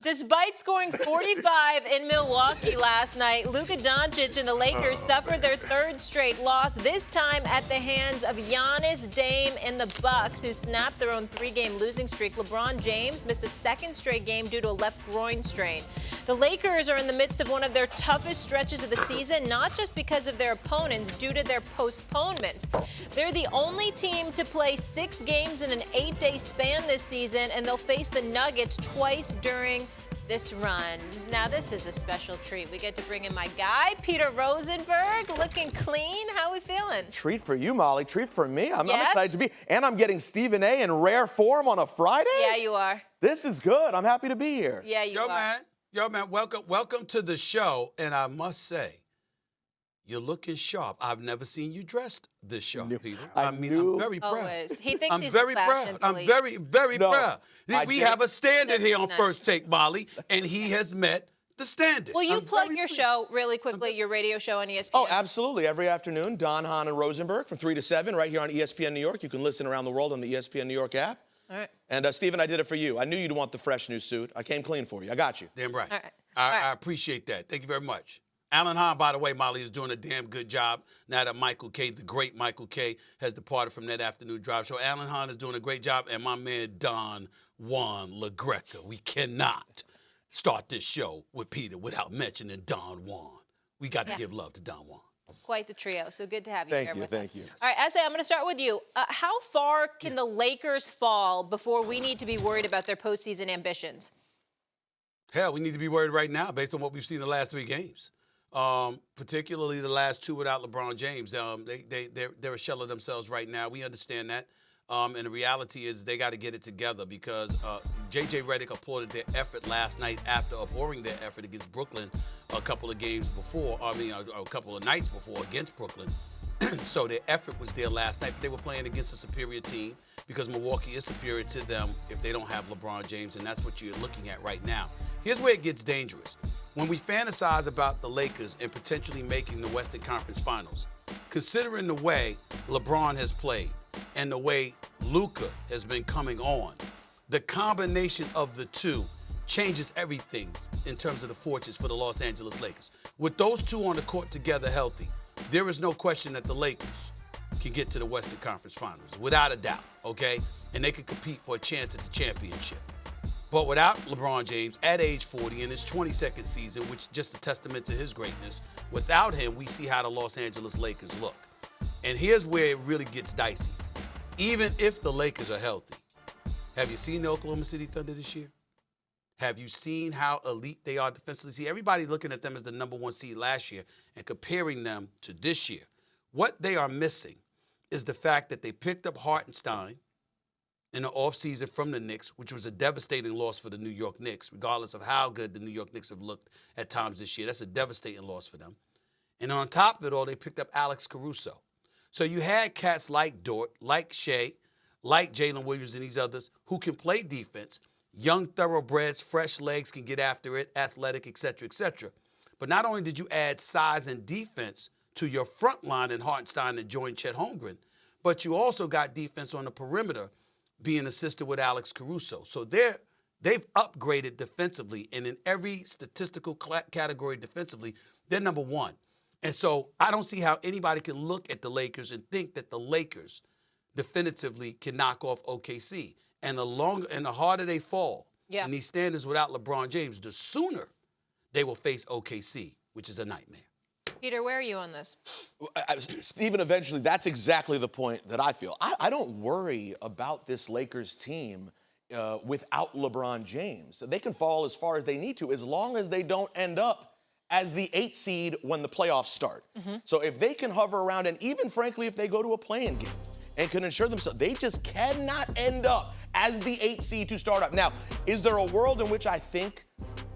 Despite scoring 45 in Milwaukee last night, Luka Doncic and the Lakers suffered their third straight loss, this time at the hands of Giannis, Dame, and the Bucks, who snapped their own three-game losing streak. LeBron James missed a second straight game due to a left groin strain. The Lakers are in the midst of one of their toughest stretches of the season, not just because of their opponents, due to their postponements. They're the only team to play 6 games in an 8-day span this season, and they'll face the Nuggets twice during this run. Now, this is a special treat. We get to bring in my guy, Peter Rosenberg, looking clean. How are we feeling? Treat for you, Molly. Treat for me. I'm excited to be. And I'm getting Stephen A. in rare form on a Friday. Yeah, you are. This is good. I'm happy to be here. Yeah, you are. Yo, man, welcome to the show. And I must say, you're looking sharp. I've never seen you dressed this sharp, Peter. I'm very proud. Always. He thinks he's very fashion proud. police. I'm very proud. We have a standard here on nice. First Take, Molly, and he has met the standard. Will you plug your show really quickly, your radio show on ESPN? Oh, absolutely. Every afternoon, Don, Hahn, and Rosenberg from 3 to 7 right here on ESPN New York. You can listen around the world on the ESPN New York app. All right. And, Stephen, I did it for you. I knew you'd want the fresh new suit. I came clean for you. I got you. Damn right. All right. I appreciate that. Thank you very much. Alan Hahn, by the way, Molly, is doing a damn good job now that Michael K., the great Michael K., has departed from that afternoon drive show. Alan Hahn is doing a great job, and my man Don Juan LaGreca. We cannot start this show with Peter without mentioning Don Juan. We got to give love to Don Juan. Quite the trio. So good to have you Thank here you, with thank us. you. All right, Essay, I'm going to start with you. How far can the Lakers fall before we need to be worried about their postseason ambitions? Hell, we need to be worried right now based on what we've seen the last 3 games. Particularly the last 2 without LeBron James. They're a shell of themselves right now. We understand that. And the reality is they got to get it together because J.J. Redick applauded their effort last night after abhorring their effort against Brooklyn a couple of games before. A couple of nights before against Brooklyn. So their effort was there last night. But they were playing against a superior team because Milwaukee is superior to them if they don't have LeBron James, and that's what you're looking at right now. Here's where it gets dangerous. When we fantasize about the Lakers and potentially making the Western Conference Finals, considering the way LeBron has played and the way Luka has been coming on, the combination of the two changes everything in terms of the fortunes for the Los Angeles Lakers. With those two on the court together healthy, there is no question that the Lakers can get to the Western Conference Finals, without a doubt, okay? And they can compete for a chance at the championship. But without LeBron James at age 40 in his 22nd season, which is just a testament to his greatness, without him, we see how the Los Angeles Lakers look. And here's where it really gets dicey. Even if the Lakers are healthy, have you seen the Oklahoma City Thunder this year? Have you seen how elite they are defensively? See, everybody looking at them as the #1 seed last year and comparing them to this year. What they are missing is the fact that they picked up Hartenstein in the offseason from the Knicks, which was a devastating loss for the New York Knicks, regardless of how good the New York Knicks have looked at times this year. That's a devastating loss for them. And on top of it all, they picked up Alex Caruso. So you had cats like Dort, like Shea, like Jalen Williams and these others who can play defense, young thoroughbreds, fresh legs, can get after it, athletic, et cetera, et cetera. But not only did you add size and defense to your front line in Hartenstein and join Chet Holmgren, but you also got defense on the perimeter being assisted with Alex Caruso. So they've upgraded defensively, and in every statistical category defensively, they're #1. And so I don't see how anybody can look at the Lakers and think that the Lakers definitively can knock off OKC. And the harder they fall in these standards without LeBron James, the sooner they will face OKC, which is a nightmare. Peter, where are you on this? Stephen, eventually, that's exactly the point that I feel. I don't worry about this Lakers team without LeBron James. They can fall as far as they need to as long as they don't end up as the 8th seed when the playoffs start. So if they can hover around, and even, frankly, if they go to a play-in game and can ensure themselves, they just cannot end up as the 8th seed to start up. Now, is there a world in which I think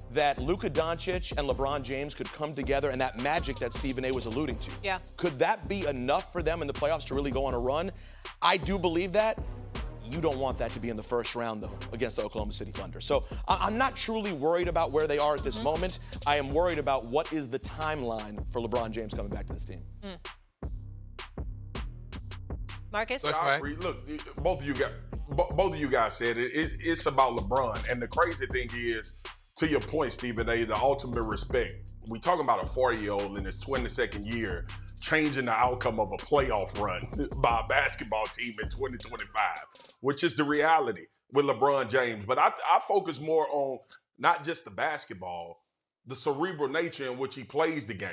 that Luka Doncic and LeBron James could come together and that magic that Stephen A. was alluding to? Yeah. Could that be enough for them in the playoffs to really go on a run? I do believe that. You don't want that to be in the first round, though, against the Oklahoma City Thunder. So I'm not truly worried about where they are at this moment. I am worried about what is the timeline for LeBron James coming back to this team. Marcus? That's I right. agree. Look, both of you guys said it. It's about LeBron. And the crazy thing is, to your point, Stephen A., the ultimate respect. We talking about a 40-year-old in his 22nd year changing the outcome of a playoff run by a basketball team in 2025, which is the reality with LeBron James. But I focus more on not just the basketball, the cerebral nature in which he plays the game.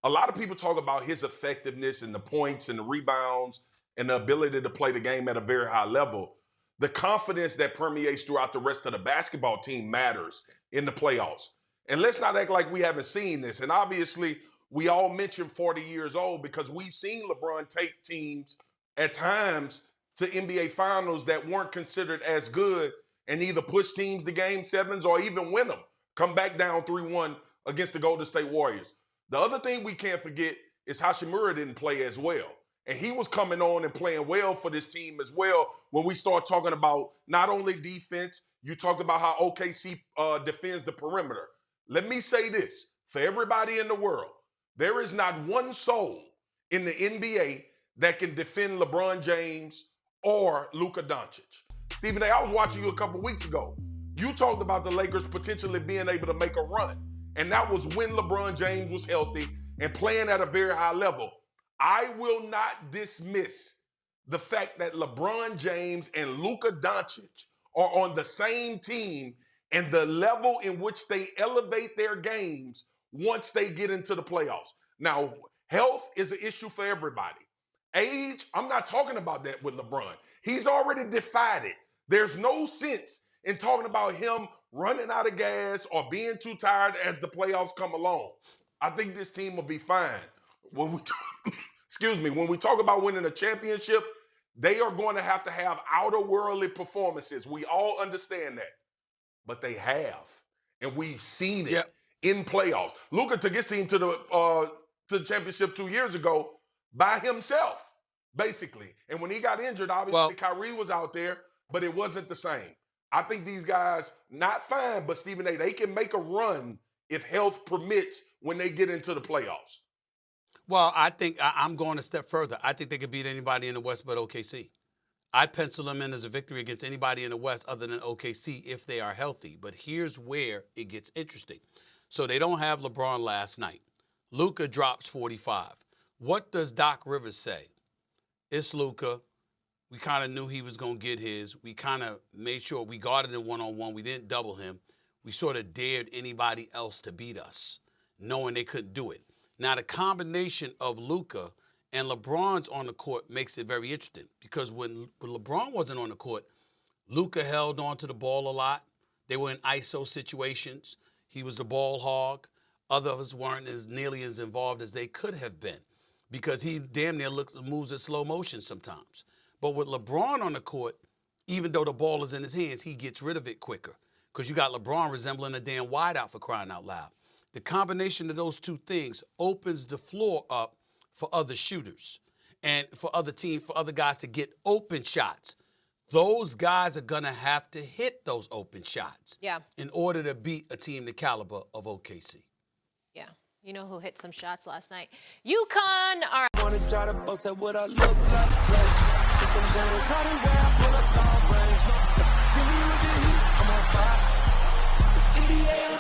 A lot of people talk about his effectiveness and the points and the rebounds and the ability to play the game at a very high level. The confidence that permeates throughout the rest of the basketball team matters in the playoffs. And let's not act like we haven't seen this. And obviously, we all mention 40 years old because we've seen LeBron take teams at times to NBA finals that weren't considered as good and either push teams to game sevens or even win them. Come back down 3-1 against the Golden State Warriors. The other thing we can't forget is Hachimura didn't play as well. And he was coming on and playing well for this team as well when we start talking about not only defense, you talked about how OKC defends the perimeter. Let me say this for everybody in the world. There is not one soul in the NBA that can defend LeBron James or Luka Doncic. Stephen A., I was watching you a couple weeks ago. You talked about the Lakers potentially being able to make a run. And that was when LeBron James was healthy and playing at a very high level. I will not dismiss the fact that LeBron James and Luka Doncic are on the same team and the level in which they elevate their games once they get into the playoffs. Now, health is an issue for everybody. Age, I'm not talking about that with LeBron. He's already defied it. There's no sense in talking about him running out of gas or being too tired as the playoffs come along. I think this team will be fine. When we talk about winning a championship, they are going to have outer-worldly performances. We all understand that. But they have. And we've seen it in playoffs. Luka took his team to the championship 2 years ago by himself, basically. And when he got injured, obviously Kyrie was out there, but it wasn't the same. I think these guys, not fine, but Stephen A., they can make a run if health permits when they get into the playoffs. Well, I think I'm going a step further. I think they could beat anybody in the West but OKC. I'd pencil them in as a victory against anybody in the West other than OKC if they are healthy. But here's where it gets interesting. So they don't have LeBron last night. Luka drops 45. What does Doc Rivers say? It's Luka. We kind of knew he was going to get his. We kind of made sure we guarded him one-on-one. We didn't double him. We sort of dared anybody else to beat us, knowing they couldn't do it. Now, the combination of Luka and LeBron's on the court makes it very interesting because when LeBron wasn't on the court, Luka held on to the ball a lot. They were in ISO situations. He was the ball hog. Others weren't nearly as involved as they could have been because he damn near moves in slow motion sometimes. But with LeBron on the court, even though the ball is in his hands, he gets rid of it quicker because you got LeBron resembling a damn wideout for crying out loud. The combination of those two things opens the floor up for other shooters and for other teams, for other guys to get open shots. Those guys are going to have to hit those open shots in order to beat a team the caliber of OKC. Yeah. You know who hit some shots last night? UConn are... NBA